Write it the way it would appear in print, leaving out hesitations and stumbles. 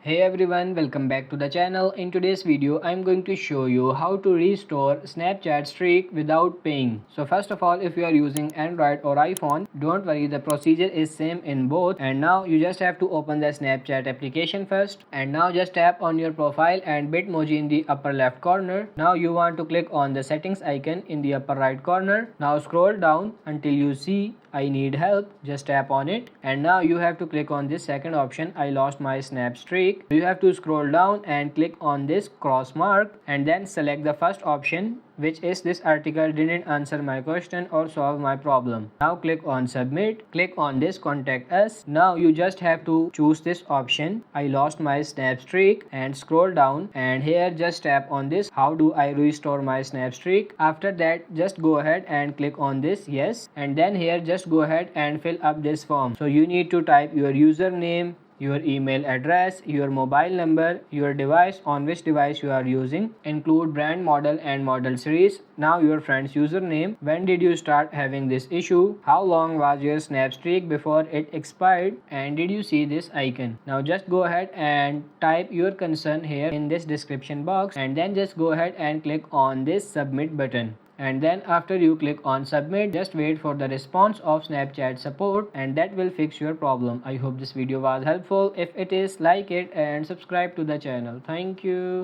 Hey everyone, welcome back to the channel. In today's video, I'm going to show you how to restore Snapchat streak without paying. So first of all, if you are using Android or iPhone, don't worry, the procedure is same in both. And now you just have to open the Snapchat application first. And now just tap on your profile and Bitmoji in the upper left corner. Now you want to click on the settings icon in the upper right corner. Now scroll down until you see I need help. Just tap on it. And now you have to click on this second option, I lost my snap streak. You have to scroll down and click on this cross mark and then select the first option, which is this article didn't answer my question or solve my problem. Now click on submit, click on this contact us. Now you just have to choose this option, I lost my snap streak, and scroll down, and here just tap on this how do I restore my snap streak. After that just go ahead and click on this yes, and then here just go ahead and fill up this form. So you need to type your username, your email address, your mobile number, your device, on which device you are using, include brand, model and model series, now your friend's username, when did you start having this issue, how long was your snap streak before it expired, and did you see this icon. Now just go ahead and type your concern here in this description box, and then just go ahead and click on this submit button. And then after you click on submit, just wait for the response of Snapchat support, and that will fix your problem. I hope this video was helpful. If it is, like it and subscribe to the channel. Thank you.